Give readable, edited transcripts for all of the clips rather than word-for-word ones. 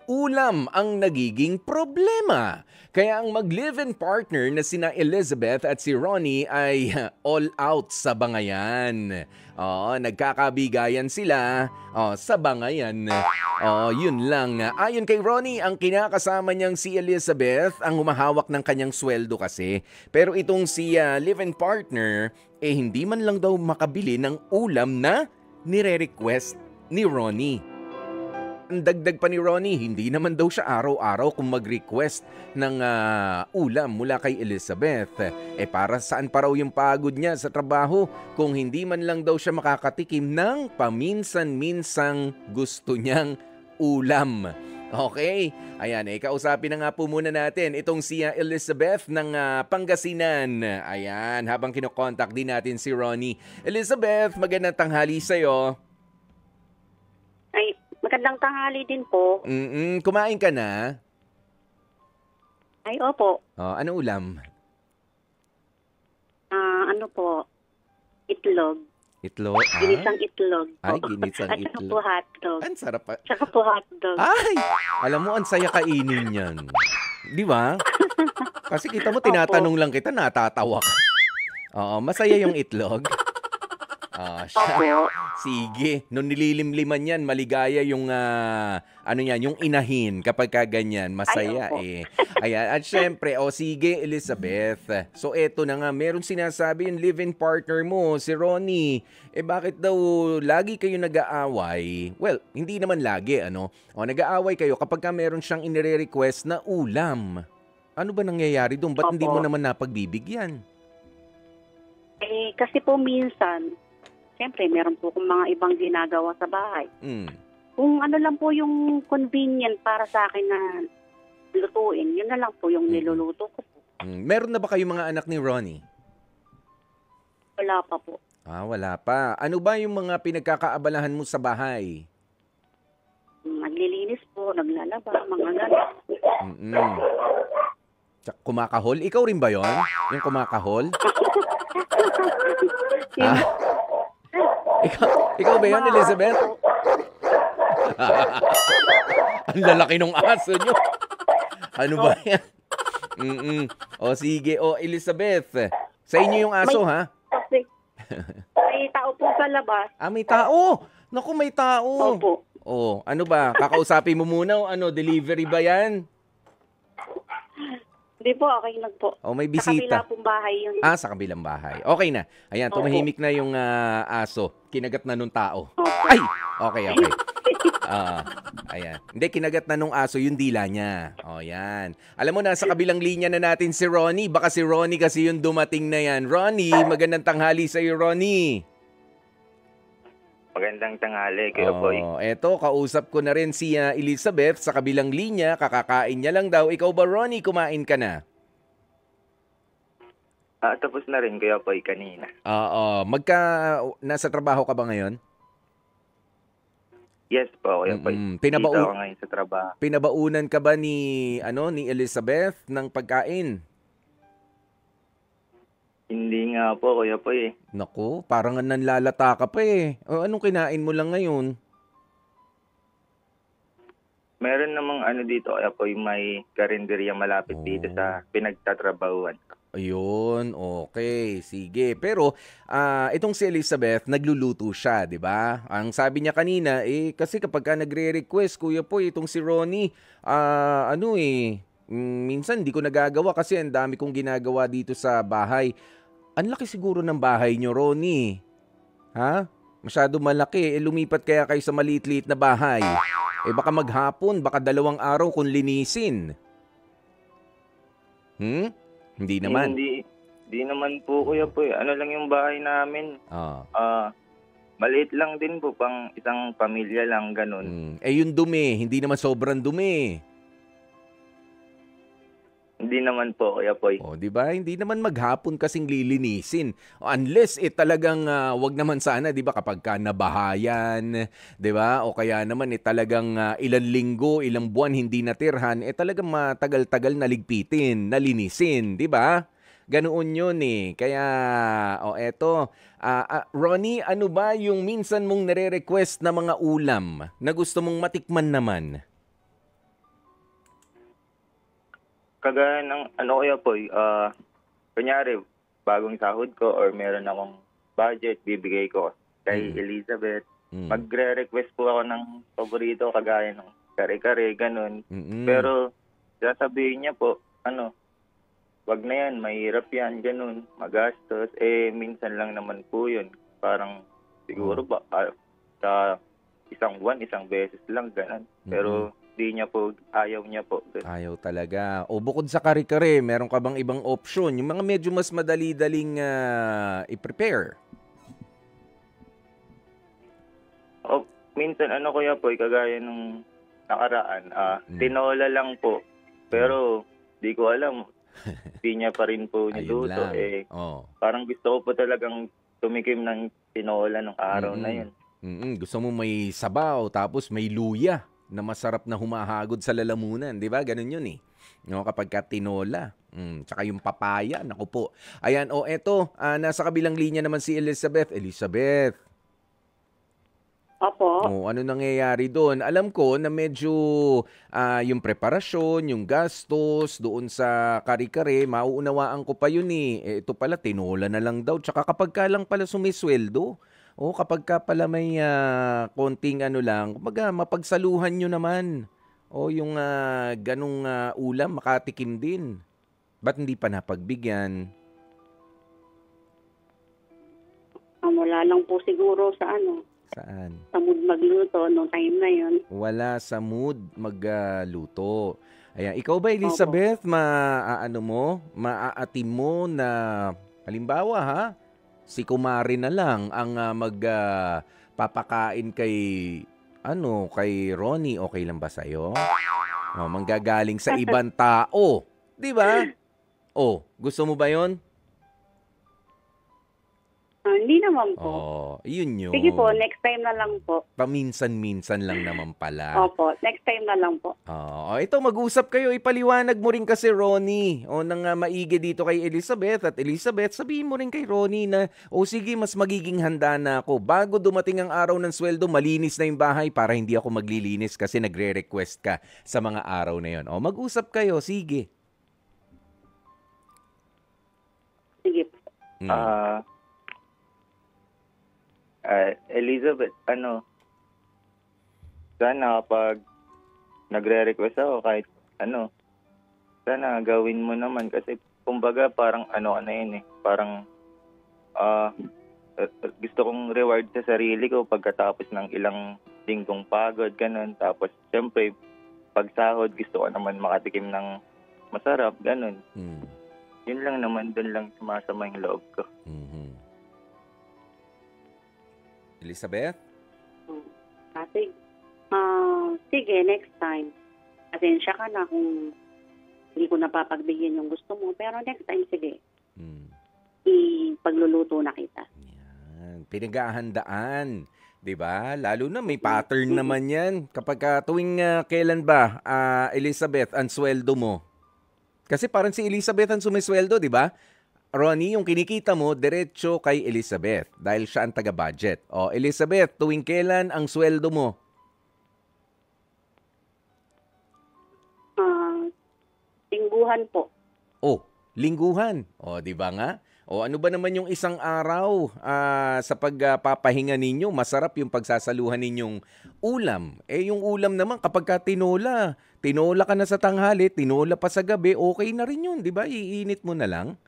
Ulam ang nagiging problema. Kaya ang mag-live-in partner na sina Elizabeth at si Ronnie ay all out sa bangayan. Oo, nagkakabigayan sila sa bangayan. Yun lang. Ayon kay Ronnie, ang kinakasama niyang si Elizabeth ang humahawak ng kanyang sweldo kasi. Pero itong si live-in partner, hindi man lang daw makabili ng ulam na nire-request ni Ronnie. Ang dagdag pa ni Ronnie, hindi naman daw siya araw-araw kung mag-request ng ulam mula kay Elizabeth. Para saan pa raw yung pagod niya sa trabaho kung hindi man lang daw siya makakatikim ng paminsan-minsang gusto niyang ulam. Okay, ayan, kausapin na nga po muna natin itong si Elizabeth ng Pangasinan. Ayan, habang kinokontak din natin si Ronnie. Elizabeth, magandang tanghali sa'yo. Ay, magandang tanghali din po. Kumain ka na? Ay, opo. Ano ulam? Ano po? Itlog. Itlog? Ginisang itlog. Ay, ginisang At saka itlog. po hotdog. Ang sarap pa. Tsaka po hotdog. Ay! Alam mo, ang saya kainin yan. Di ba? Kasi kita mo, tinatanong lang kita, natatawa ka. Masaya yung itlog. Opo. Sige, nung nililimliman yan, maligaya yung yung inahin kapag ganyan, masaya Ay, Ayan, at syempre, sige Elizabeth. So eto na nga, meron sinasabi yung live-in partner mo, si Ronnie. Bakit daw lagi kayo nag-aaway? Well, hindi naman lagi, nag-aaway kayo kapag meron siyang inire-request na ulam. Ano ba nangyayari doon? Ba't hindi mo naman napagbibigyan? Kasi po minsan, siyempre, meron po kung mga ibang ginagawa sa bahay. Kung ano lang po yung convenient para sa akin na lutuin, yun na lang po yung niluluto ko po. Meron na ba kayong mga anak ni Ronnie? Wala pa po. Wala pa. Ano ba yung mga pinagkakaabalahan mo sa bahay? Naglilinis po, naglalaba, mga gano'n. Kumakahol? Ikaw rin ba yon? Yung kumakahol? Ikaw ba yun, Elizabeth? Ang lalaki ng aso nyo. Ano ba yan? Sige. Elizabeth, sa inyo yung aso, ha? May tao po sa labas. May tao? Naku, may tao. Opo. Ano ba? Kakausapin mo muna o delivery ba yan? Hindi po, okay lang po. May bisita. Sa kabilang pong bahay yun. Sa kabilang bahay. Okay na. Ayan, tumahimik na yung aso. Kinagat na nung tao. Opo. Ay! Okay. Ayan. Hindi, kinagat na nung aso yung dila niya. Yan. Alam mo, nasa kabilang linya na natin si Ronnie. Baka si Ronnie kasi yung dumating na yan. Ronnie, magandang tanghali sa'yo, Ronnie. Magandang tanghali, Kuya Boy. Eto, kausap ko na rin si Elizabeth sa kabilang linya. Kakakain niya lang daw. Ikaw ba, Ronnie, kumain ka na? Tapos na rin, Kuya Boy, kanina. Nasa trabaho ka ba ngayon? Yes po, Kuya Boy. Dito ako ngayon sa trabaho. Pinabaunan ka ba ni Elizabeth ng pagkain? Hindi nga po, Kuya Boy. Naku, parang nanlalata ka pa anong kinain mo lang ngayon? Meron namang dito, Kuya Boy, may karinderya malapit dito sa pinagtatrabahuan. Ayun, okay, sige. Pero itong si Elizabeth, nagluluto siya, di ba? Ang sabi niya kanina, kasi kapag nagre-request, Kuya Boy, itong si Ronnie, minsan hindi ko nagagawa kasi ang dami kong ginagawa dito sa bahay. Ang laki siguro ng bahay nyo, Ronnie. Ha? Masyado malaki. Lumipat kaya kayo sa maliit-liit na bahay. Baka maghapon, baka 2 araw kung linisin. Hindi naman. Hindi naman po, Kuya Boy. Ano lang yung bahay namin. Maliit lang din po, pang isang pamilya lang, ganun. Yung dumi, hindi naman sobrang dumi. Hindi naman po, Kuya Boy. Di ba? Hindi naman maghapon kasing lilinisin. Unless talagang wag naman sana, 'di ba, kapag ka nabahayan, 'di ba? O kaya naman talagang ilang linggo, ilang buwan hindi natirhan, talagang matagal-tagal na ligpitin, nalinisin, 'di ba? Ganoon 'yun Kaya eto, Ronnie, ano ba yung minsan mong nire-request na mga ulam na gusto mong matikman naman? kagaya ng ano kuya po, kunyari, bagong sahod ko or meron akong budget, bibigay ko kay Elizabeth. Magre-request po ako ng paborito, kagaya ng kare-kare, ganun. Pero, sasabihin niya po, wag na yan, mahirap yan, ganun, magastos. Minsan lang naman po yun. Parang, siguro ba, sa isang buwan, isang beses lang, ganun. Pero, ayaw niya po. Ayaw talaga. O bukod sa kare-kare, meron ka bang ibang option? Yung mga medyo mas madali-daling i-prepare? Minsan, kuya po, kagaya nung nakaraan, tinola lang po. Pero, di ko alam, di niya pa rin po niluto. Parang gusto ko po talagang tumikim ng tinola nung araw na yun. Gusto mo may sabaw, tapos may luya na masarap na humahagod sa lalamunan. Di ba? Ganun yun eh. No, kapag ka tinola. Tsaka yung papaya. Naku po. Ayan, eto. Nasa kabilang linya naman si Elizabeth. Elizabeth. Opo. Ano nangyayari doon? Alam ko na medyo yung preparasyon, yung gastos doon sa kare-kare, mauunawaan ko pa yun eh. Ito pala, tinola na lang daw. Tsaka kapag ka lang pala sumisweldo, kapag ka pala may konting lang, kumbaga mapagsaluhan nyo naman. Yung ganong ulam, makatikim din. Ba't hindi pa napagbigyan? Wala lang po siguro sa Saan? Sa mood magluto nung time na yun. Wala sa mood magluto. Ayan, ikaw ba Elizabeth, maaatim mo na, halimbawa si Kumari na lang ang magpapakain kay Ronnie, okay lang ba sa'yo? Manggagaling sa ibang tao, 'di ba? Gusto mo ba 'yon? Hindi naman po. Yun yun. Sige po, next time na lang po. Paminsan-minsan lang naman pala. Opo, next time na lang po. Ito, mag-usap kayo. Ipaliwanag mo rin kasi Ronnie. Nang maigi dito kay Elizabeth. At Elizabeth, sabihin mo rin kay Ronnie na, sige, mas magiging handa na ako. Bago dumating ang araw ng sweldo, malinis na yung bahay para hindi ako maglilinis kasi nagre-request ka sa mga araw na yun. Mag-usap kayo, sige. Sige po. Elizabeth, sana kapag nagre-request ako kahit sana gawin mo naman kasi kumbaga parang parang gusto kong reward sa sarili ko pagkatapos ng ilang linggong pagod, ganun. Tapos syempre, pag sahod, gusto ko naman makatikim ng masarap, ganun. Yun lang naman, dun lang sumasama yung loob ko. Elizabeth? Sige, next time. Pasensya ka na kung hindi ko napapagbigyan yung gusto mo. Pero next time, sige. Ipagluluto na kita. Yan. Pinaghahandaan. Diba? Lalo na may pattern naman yan. Kapag tuwing kailan ba, Elizabeth, ang sweldo mo? Kasi parang si Elizabeth ang sumisweldo, diba? Ronnie, yung kinikita mo, diretso kay Elizabeth dahil siya ang taga-budget. Elizabeth, tuwing kailan ang sweldo mo? Lingguhan po. Lingguhan. Di ba nga? Ano ba naman yung isang araw sa pagpapahinga ninyo? Masarap yung pagsasaluhan ninyong ulam. Yung ulam naman kapag ka tinola ka na sa tanghali, tinola pa sa gabi, okay na rin yun, di ba? Iinit mo na lang.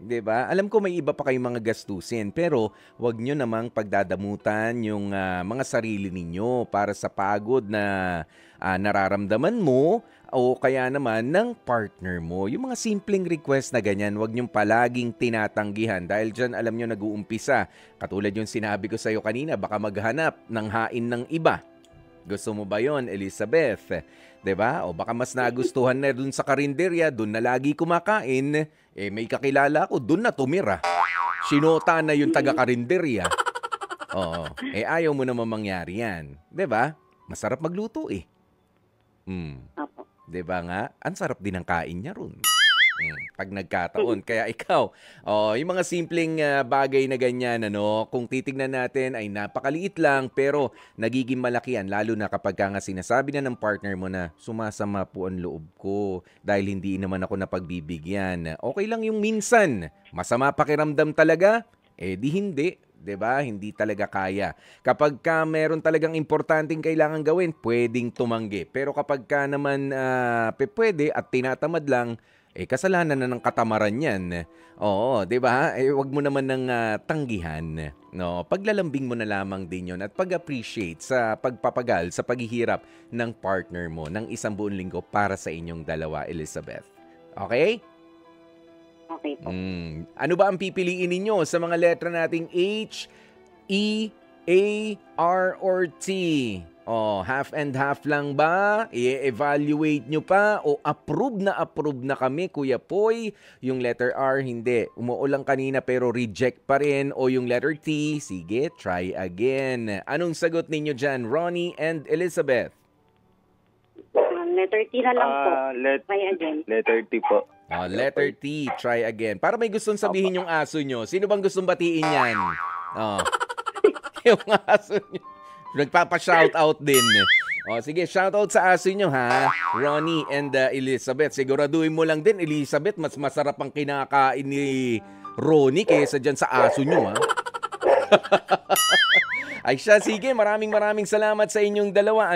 Diba? Alam ko may iba pa kayong mga gastusin pero wag nyo namang pagdadamutan yung mga sarili ninyo para sa pagod na nararamdaman mo o kaya naman ng partner mo. Yung mga simpleng request na ganyan, wag nyong palaging tinatanggihan dahil dyan alam nyo nag-uumpisa. Katulad yung sinabi ko sa'yo kanina, baka maghanap ng hain ng iba. Gusto mo ba yon, Elizabeth? Diba? O baka mas nagustuhan na dun sa karinderya, dun na lagi kumakain, may kakilala ko, dun na tumira. Sinota na yung taga-karinderya. Ayaw mo naman mangyari yan. Diba? Masarap magluto eh. Diba nga? Ang sarap din ang kain niya ron. Pag nagkataon. Kaya ikaw, yung mga simpleng bagay na ganyan, kung titignan natin ay napakaliit lang pero nagiging malaki yan. Lalo na kapag nga sinasabi na ng partner mo na sumasama po ang loob ko dahil hindi naman ako napagbibigyan. Okay lang yung minsan. Masama pakiramdam talaga? Di hindi. 'Di ba? Hindi talaga kaya. Kapag ka meron talagang importanteng kailangan gawin, pwedeng tumanggi. Pero kapag ka naman pwede at tinatamad lang, kasalanan na ng katamaran 'yan. Oo, 'di ba? Wag mo naman ng tanggihan, no? Paglalambing mo na lamang din 'yon at pag-appreciate sa pagpapagal, sa paghihirap ng partner mo ng isang buong linggo para sa inyong dalawa, Elizabeth. Okay? Okay po. Ano ba ang pipiliin ninyo sa mga letra nating H, E, A, R, or T? Half and half lang ba? I-evaluate nyo pa? O approve na kami, Kuya Poy? Yung letter R, hindi. Umuulang kanina pero reject pa rin. O yung letter T, sige, try again. Anong sagot ninyo dyan, Ronnie and Elizabeth? Letter T na lang po. Try again. Letter T po. Letter T, try again. Para may gustong sabihin yung aso nyo. Sino bang gustong batiin yan? Yung aso nyo. Nagpapa-shoutout din. Sige, shoutout sa aso nyo ha. Ronnie and Elizabeth. Siguraduhin mo lang din, Elizabeth, mas masarap ang kinakain ni Ronnie kaysa dyan sa aso nyo ha. Ay siya, sige, maraming salamat sa inyong dalawa.